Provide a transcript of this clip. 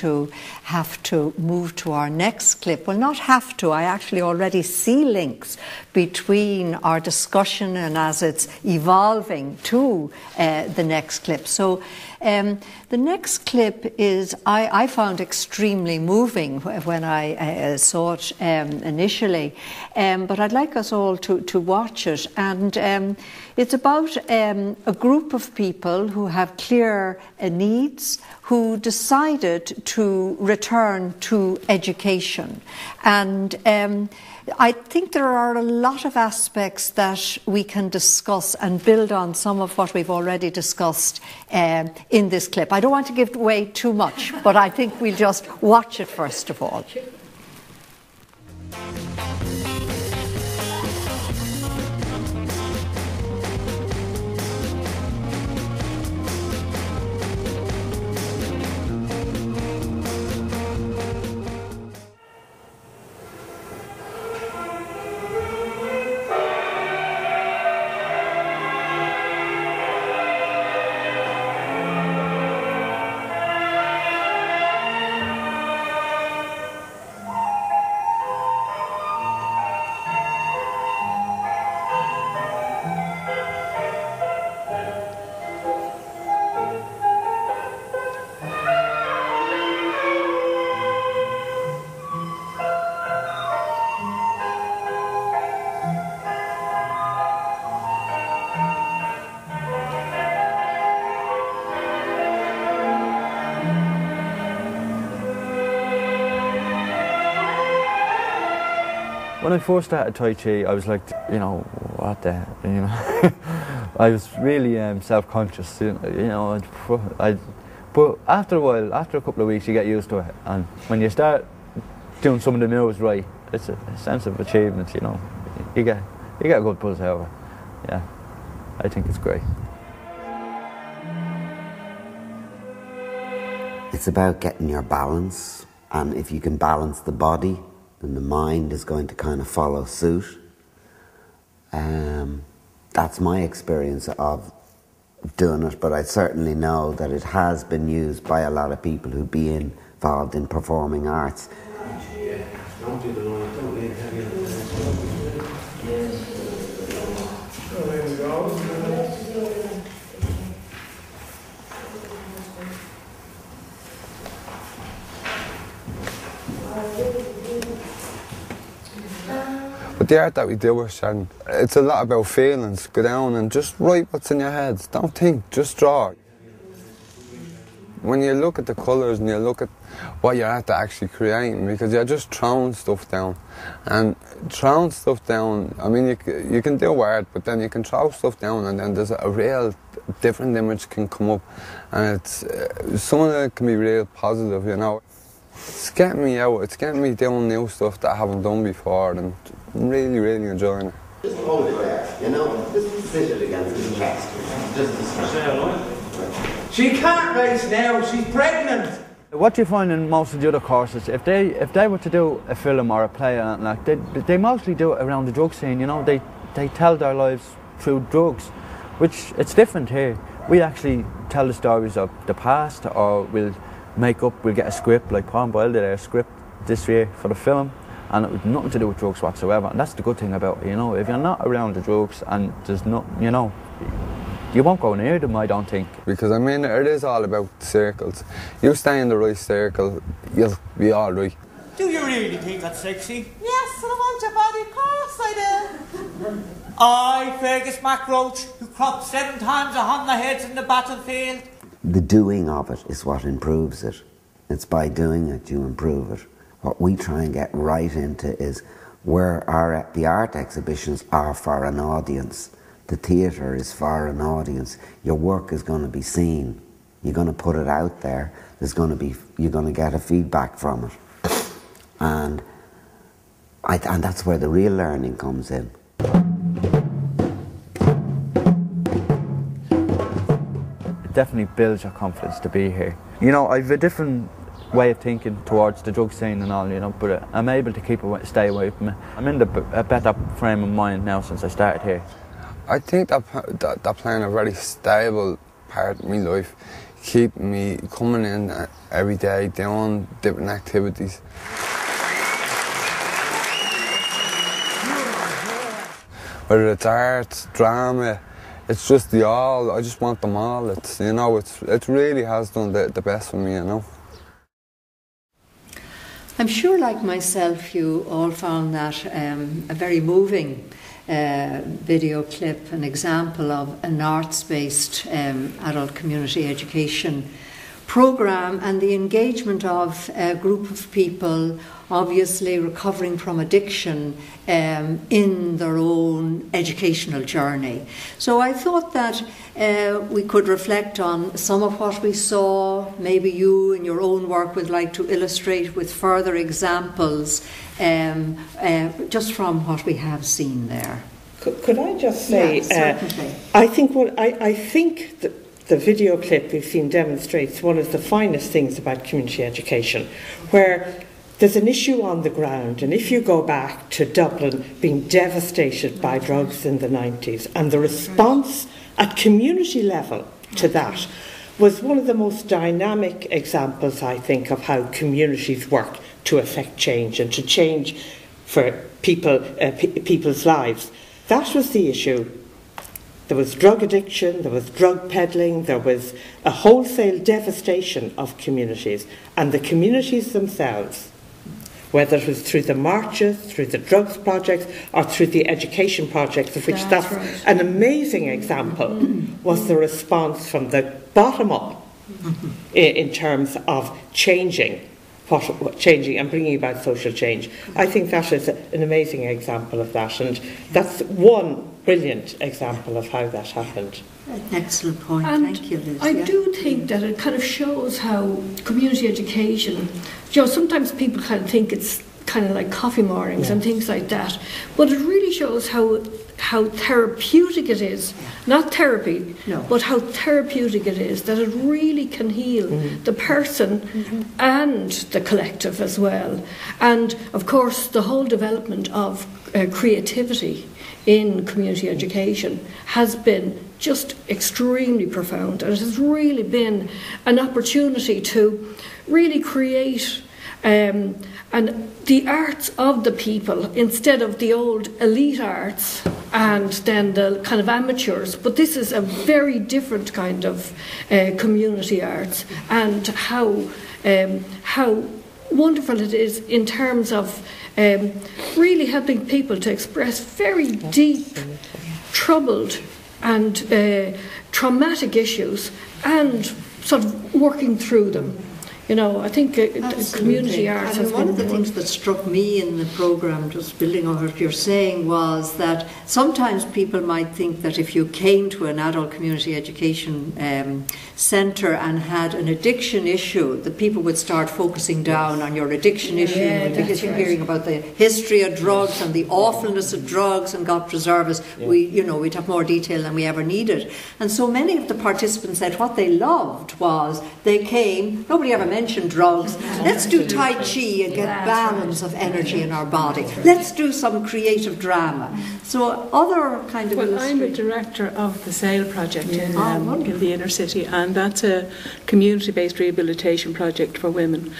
to have to move to our next clip. Well, not have to. I actually already see links between our discussion and as it's evolving to the next clip. So the next clip is, I found extremely moving when I saw it initially, but I'd like us all to watch it. And it's about a group of people who have clear needs, who decided to return to education. And I think there are a lot of aspects that we can discuss and build on some of what we've already discussed in this clip. I don't want to give away too much, but I think we'll just watch it first of all. When I first started Tai Chi, I was like, you know, what the, you know, I was really self-conscious, you know, but after a while, after a couple of weeks, you get used to it, and when you start doing some of the moves right, it's a sense of achievement, you know, you get a good buzz out of it. Yeah, I think it's great. It's about getting your balance, and if you can balance the body, then the mind is going to kind of follow suit. That's my experience of doing it, but I certainly know that it has been used by a lot of people who be involved in performing arts. But the art that we do with Sharon, it's a lot about feelings. Go down and just write what's in your head. Don't think, just draw. When you look at the colours and you look at what you're at to actually creating, because you're just throwing stuff down. And throwing stuff down, I mean, you can do art, but then you can throw stuff down and then there's a real different image can come up. And it's, some of it can be real positive, you know. It's getting me out, it's getting me doing new stuff that I haven't done before, and I'm really, really enjoying it. Just hold it there, you know, just sit it against his chest. She can't race now, she's pregnant. What you find in most of the other courses, if they were to do a film or a play, like they mostly do it around the drug scene, you know, they tell their lives through drugs, which it's different here. We actually tell the stories of the past, or we'll get a script, like Paul Boyle did a script this year for the film, and it was nothing to do with drugs whatsoever. And that's the good thing about it, you know, if you're not around the drugs and there's not, you know, you won't go near them, I don't think. Because I mean, it is all about circles. You stay in the right circle, you'll be all right. Do you really think that's sexy? Yes, and I want your body, of course I do. I, Fergus MacRoach, who cropped 7 times on the heads in the battlefield. The doing of it is what improves it. It's by doing it you improve it. What we try and get right into is where the art exhibitions are for an audience. The theatre is for an audience. Your work is going to be seen. You're going to put it out there. You're going to get a feedback from it. And that's where the real learning comes in. It definitely builds your confidence to be here. You know, I've a different way of thinking towards the drug scene and all, you know, but I'm able to stay away from it. I'm in a better frame of mind now since I started here. I think that playing a very stable part of my life keep me coming in every day, doing different activities. Whether it's art, drama, it's just the all. I just want them all. It's, you know, it really has done the best for me, you know. I'm sure, like myself, you all found that a very moving video clip, an example of an arts-based adult community education programme, and the engagement of a group of people obviously recovering from addiction in their own educational journey. So I thought that we could reflect on some of what we saw. Maybe you in your own work would like to illustrate with further examples just from what we have seen there. Could I just say, certainly. I think that the video clip we've seen demonstrates one of the finest things about community education, where there's an issue on the ground, and if you go back to Dublin being devastated by drugs in the 90s, and the response at community level to that was one of the most dynamic examples, I think, of how communities work to affect change and to change for people's lives. That was the issue. There was drug addiction, there was drug peddling, there was a wholesale devastation of communities, and the communities themselves, whether it was through the marches, through the drugs projects, or through the education projects, of which that's right. An amazing example, was the response from the bottom up in terms of changing and bringing about social change. I think that is an amazing example of that, and that's one brilliant example of how that happened. An excellent point. And thank you, Liz. I do think that it kind of shows how community education, you know, sometimes people kind of think it's kind of like coffee mornings and things like that, but it really shows how therapeutic it is, not therapy, but how therapeutic it is, that it really can heal the person and the collective as well. And of course the whole development of creativity in community education has been just extremely profound, and it has really been an opportunity to really create and the arts of the people instead of the old elite arts and then the kind of amateurs. But this is a very different kind of community arts, and how wonderful it is in terms of really helping people to express very deep, troubled and traumatic issues and sort of working through them. You know, I think community arts has one been of the things that struck me in the programme, just building on what you're saying, was that sometimes people might think that if you came to an adult community education centre and had an addiction issue, that people would start focusing down on your addiction issue, because you're hearing about the history of drugs and the awfulness of drugs, and God preserve us, we'd have more detail than we ever needed. And so many of the participants said what they loved was they came, nobody ever mentioned drugs. Let's do Tai Chi and get balance of energy in our body. Let's do some creative drama. So other kind of I'm a director of the SAIL project in the inner city, and that's a community-based rehabilitation project for women.